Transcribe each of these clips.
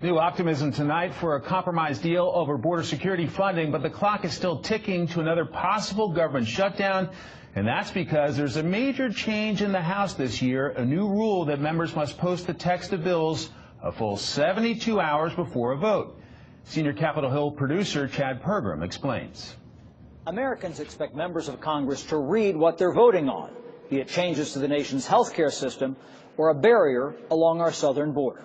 New optimism tonight for a compromise deal over border security funding, but the clock is still ticking to another possible government shutdown. And that's because there's a major change in the House this year, a new rule that members must post the text of bills a full 72 hours before a vote. Senior Capitol Hill producer Chad Pergram explains. Americans expect members of Congress to read what they're voting on, be it changes to the nation's health care system or a barrier along our southern border.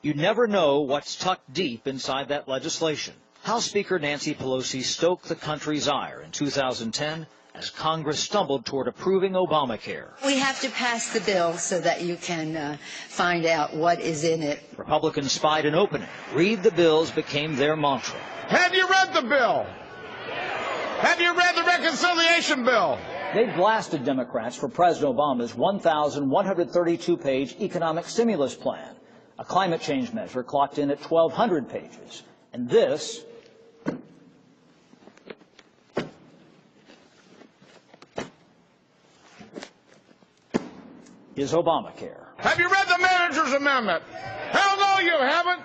You never know what's tucked deep inside that legislation. House Speaker Nancy Pelosi stoked the country's ire in 2010 as Congress stumbled toward approving Obamacare. We have to pass the bill so that you can find out what is in it. Republicans spied an opening. Read the bills became their mantra. Have you read the bill? Have you read the reconciliation bill? They blasted Democrats for President Obama's 1,132-page economic stimulus plan. A climate change measure clocked in at 1,200 pages. And this is Obamacare. Have you read the manager's amendment? Hell no, you haven't.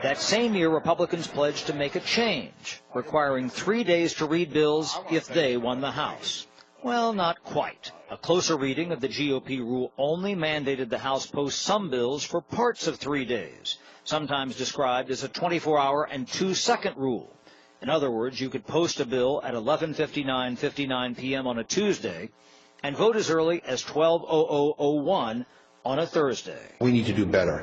That same year, Republicans pledged to make a change, requiring 3 days to read bills if they won the House. Well, not quite. A closer reading of the GOP rule only mandated the House post some bills for parts of 3 days, sometimes described as a 24-hour and 2-second rule. In other words, you could post a bill at 11:59 p.m. on a Tuesday and vote as early as 12:0001 on a Thursday. We need to do better.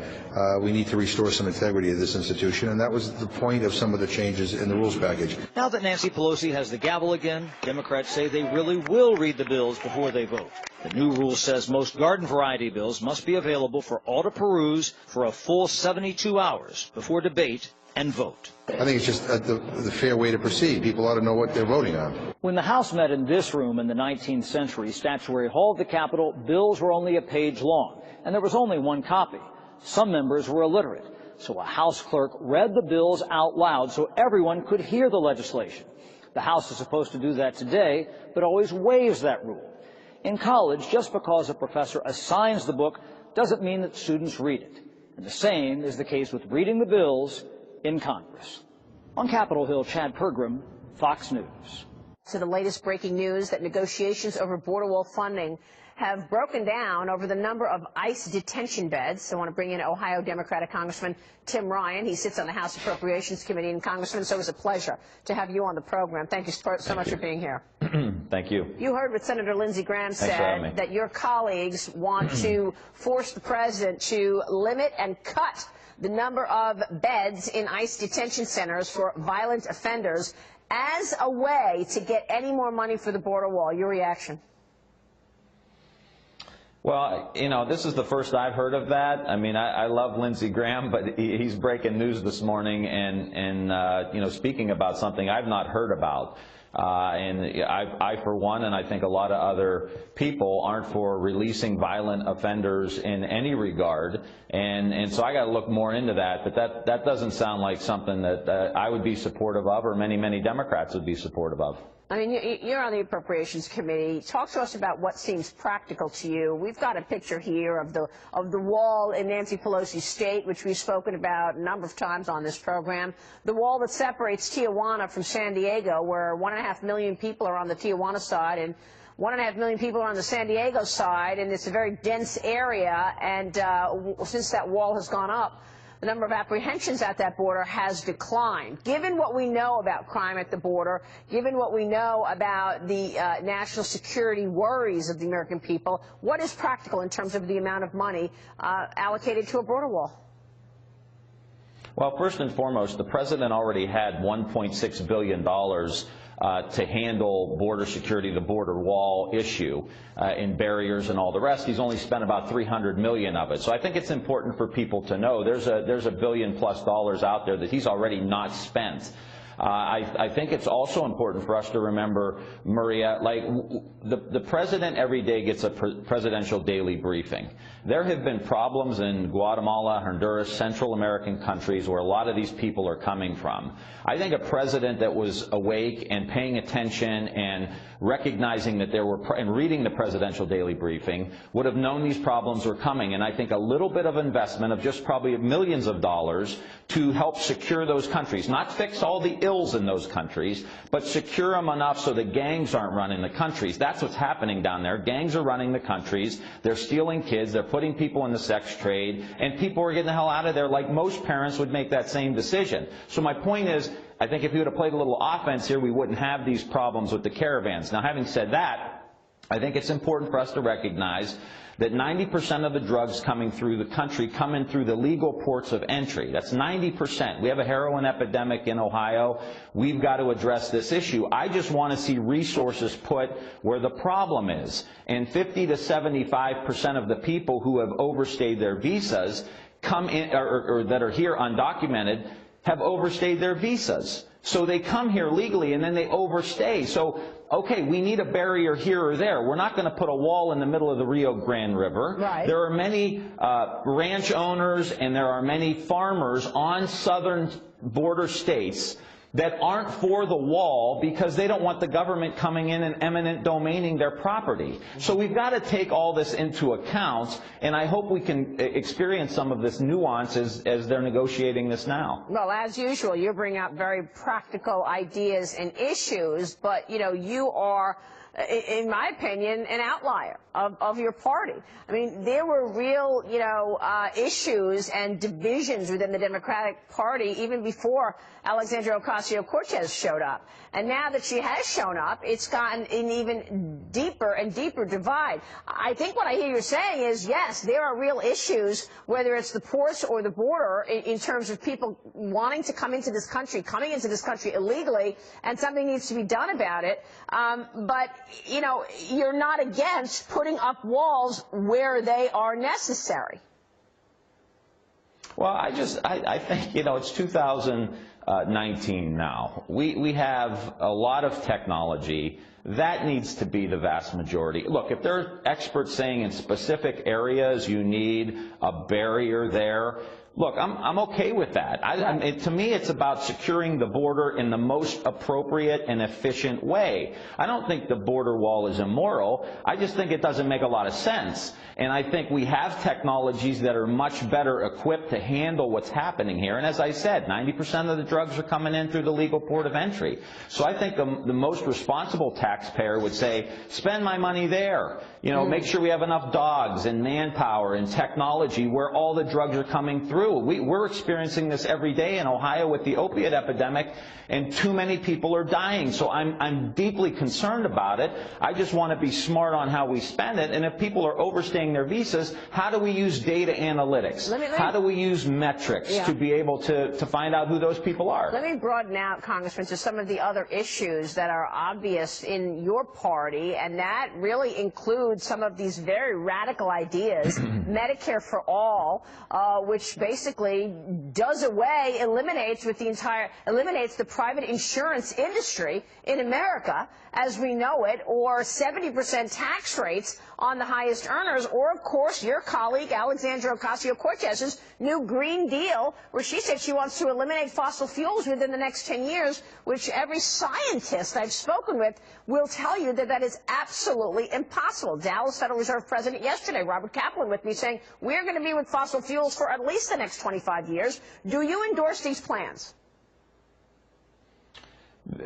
We need to restore some integrity of this institution, and that was the point of some of the changes in the rules package. Now that Nancy Pelosi has the gavel again, Democrats say they really will read the bills before they vote. The new rule says most garden variety bills must be available for all to peruse for a full 72 hours before debate and vote. I think it's just the fair way to proceed. People ought to know what they're voting on. When the House met in this room in the 19th century, Statuary Hall of the Capitol, bills were only a page long, and there was only one copy. Some members were illiterate, so a House clerk read the bills out loud so everyone could hear the legislation. The House is supposed to do that today, but always waives that rule. In college, just because a professor assigns the book doesn't mean that students read it. And the same is the case with reading the bills in Congress. On Capitol Hill, Chad Pergram, Fox News. To the latest breaking news that negotiations over border wall funding have broken down over the number of ICE detention beds. I want to bring in Ohio Democratic Congressman Tim Ryan. He sits on the House Appropriations Committee. And Congressman, so it was a pleasure to have you on the program. Thank you so much for being here. Thank you. You heard what Senator Lindsey Graham said, that your colleagues want to force the president to limit and cut the number of beds in ICE detention centers for violent offenders as a way to get any more money for the border wall. Your reaction? Well, you know, this is the first I've heard of that. I mean, I love Lindsey Graham, but he's breaking news this morning and you know, speaking about something I've not heard about. And I, for one, and I think a lot of other people aren't for releasing violent offenders in any regard. And so I got to look more into that. But that doesn't sound like something that I would be supportive of, or many Democrats would be supportive of. I mean, you're on the Appropriations Committee. Talk to us about what seems practical to you. We've got a picture here of the wall in Nancy Pelosi's state, which we've spoken about a number of times on this program. The wall that separates Tijuana from San Diego, where 1.5 million people are on the Tijuana side and 1.5 million people are on the San Diego side, and it's a very dense area. And since that wall has gone up, the number of apprehensions at that border has declined. Given what we know about crime at the border, given what we know about the national security worries of the American people, what is practical in terms of the amount of money allocated to a border wall? Well, first and foremost, the president already had $1.6 billion to handle border security, the border wall issue, in barriers and all the rest. He's only spent about $300 million of it. So I think it's important for people to know there's $1 billion+ out there that he's already not spent. I think it's also important for us to remember, Maria, like the president every day gets a presidential daily briefing. There have been problems in Guatemala, Honduras, Central American countries where a lot of these people are coming from. I think a president that was awake and paying attention and recognizing that there were, and reading the presidential daily briefing, would have known these problems were coming. And I think a little bit of investment of just probably millions of dollars to help secure those countries, not fix all the ills in those countries, but secure them enough so the gangs aren't running the countries. That's what's happening down there. Gangs are running the countries. They're stealing kids. They're putting people in the sex trade. And people are getting the hell out of there like most parents would make that same decision. So my point is, I think if we would have played a little offense here, we wouldn't have these problems with the caravans. Now, having said that, I think it's important for us to recognize that 90% of the drugs coming through the country come in through the legal ports of entry. That's 90%. We have a heroin epidemic in Ohio. We've got to address this issue. I just want to see resources put where the problem is. And 50 to 75% of the people who have overstayed their visas come in, or that are here undocumented, have overstayed their visas. So they come here legally and then they overstay. So, okay, we need a barrier here or there. We're not going to put a wall in the middle of the Rio Grande River. Right. There are many ranch owners and there are many farmers on southern border states that aren't for the wall because they don't want the government coming in and eminent domaining their property. So we've got to take all this into account, and I hope we can experience some of this nuance as they're negotiating this now. Well, as usual, you bring out very practical ideas and issues, but, you know, you are, in my opinion, an outlier of your party. I mean, there were real, you know, issues and divisions within the Democratic Party even before Alexandria Ocasio-Cortez showed up. And now that she has shown up, it's gotten an even deeper and deeper divide. I think what I hear you saying is, yes, there are real issues, whether it's the ports or the border, in terms of people wanting to come into this country, coming into this country illegally, and something needs to be done about it. But, you know, you're not against putting up walls where they are necessary. Well, I think, you know, it's 2019 now. We have a lot of technology. That needs to be the vast majority. Look, if there are experts saying in specific areas you need a barrier there, look, I'm okay with that. To me, it's about securing the border in the most appropriate and efficient way. I don't think the border wall is immoral. I just think it doesn't make a lot of sense. And I think we have technologies that are much better equipped to handle what's happening here. And as I said, 90% of the drugs are coming in through the legal port of entry. So I think the most responsible taxpayer would say, spend my money there. You know, make sure we have enough dogs and manpower and technology where all the drugs are coming through. We're experiencing this every day in Ohio with the opiate epidemic, and too many people are dying. So I'm deeply concerned about it. I just want to be smart on how we spend it. And if people are overstaying their visas, how do we use data analytics? How do we use metrics to be able to find out who those people are? Let me broaden out, Congressman, to some of the other issues that are obvious in your party, and that really includes some of these very radical ideas. Medicare for all, which basically does away, eliminates the private insurance industry in America as we know it, or 70% tax rates on the highest earners, or, of course, your colleague Alexandria Ocasio-Cortez's new Green Deal, where she said she wants to eliminate fossil fuels within the next 10 years, which every scientist I've spoken with will tell you that that is absolutely impossible. Dallas Federal Reserve President yesterday, Robert Kaplan, with me, saying we're going to be with fossil fuels for at least the next 25 years. Do you endorse these plans?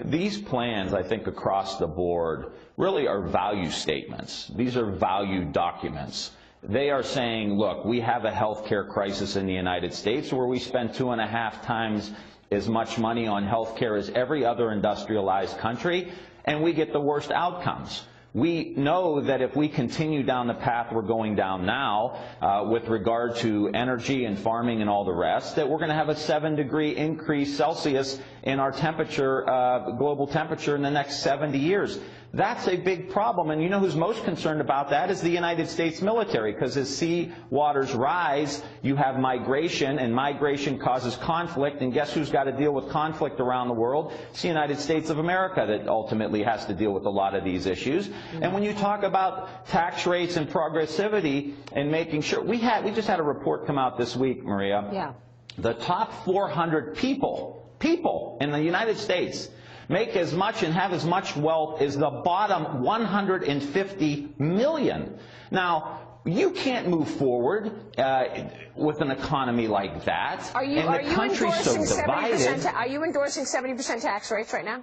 These plans, I think, across the board, really are value statements. These are value documents. They are saying, look, we have a health care crisis in the United States where we spend 2.5 times as much money on health care as every other industrialized country, and we get the worst outcomes. We know that if we continue down the path we're going down now with regard to energy and farming and all the rest, that we're going to have a 7-degree increase Celsius in our temperature, global temperature, in the next 70 years. That's a big problem, and you know who's most concerned about that is the United States military, because as sea waters rise, you have migration, and migration causes conflict, and guess who's got to deal with conflict around the world? It's the United States of America that ultimately has to deal with a lot of these issues. And when you talk about tax rates and progressivity and making sure, we just had a report come out this week, Maria. Yeah. The top 400 people in the United States make as much and have as much wealth as the bottom 150 million. Now, you can't move forward with an economy like that. Are you country's so divided. Are you endorsing 70% tax rates right now?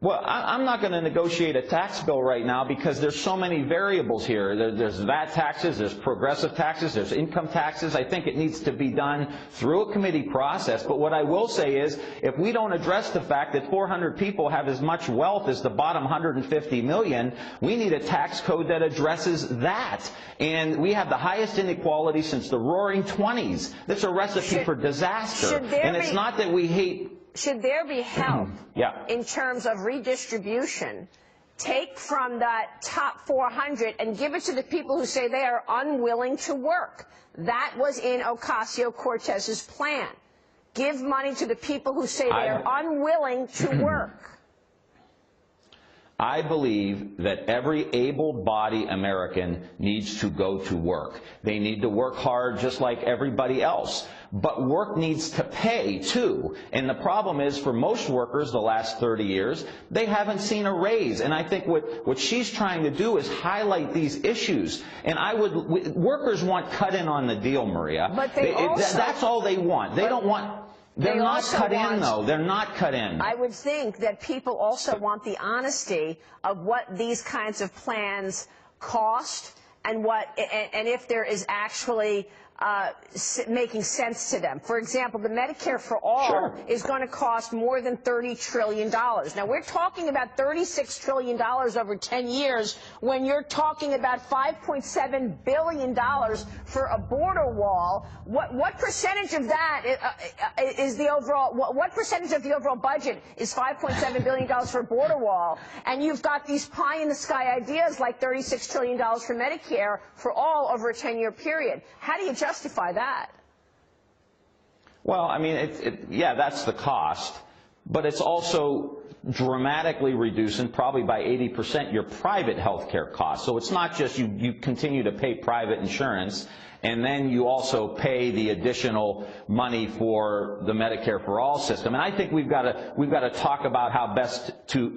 Well, I'm not going to negotiate a tax bill right now because there's so many variables here. There's VAT taxes, there's progressive taxes, there's income taxes. I think it needs to be done through a committee process. But what I will say is, if we don't address the fact that 400 people have as much wealth as the bottom 150 million, we need a tax code that addresses that. And we have the highest inequality since the Roaring 20s. That's a recipe for disaster. And it's not that we hate... Should there be help Yeah. in terms of redistribution? Take from that top 400 and give it to the people who say they are unwilling to work. That was in Ocasio-Cortez's plan. Give money to the people who say they are unwilling to work. I believe that every able-bodied American needs to go to work. They need to work hard just like everybody else. But work needs to pay, too. And the problem is, for most workers the last 30 years, they haven't seen a raise. And I think what she's trying to do is highlight these issues. And workers want cut in on the deal, Maria. But that's all they want. They don't want... They're not cut in, though. They're not cut in. I would think that people also want the honesty of what these kinds of plans cost and if there is actually making sense to them. For example, the Medicare for All is going to cost more than $30 trillion. Now, we're talking about $36 trillion over 10 years when you're talking about $5.7 billion for a border wall. What percentage of that is the overall, what percentage of the overall budget is $5.7 billion for a border wall? And you've got these pie-in-the-sky ideas like $36 trillion for Medicare for all over a 10-year period. How do you justify that? Well, I mean, yeah, that's the cost, but it's also dramatically reducing, probably by 80%, your private health care costs. So it's not just you continue to pay private insurance, and then you also pay the additional money for the Medicare for All system. And I think we've got to talk about how best to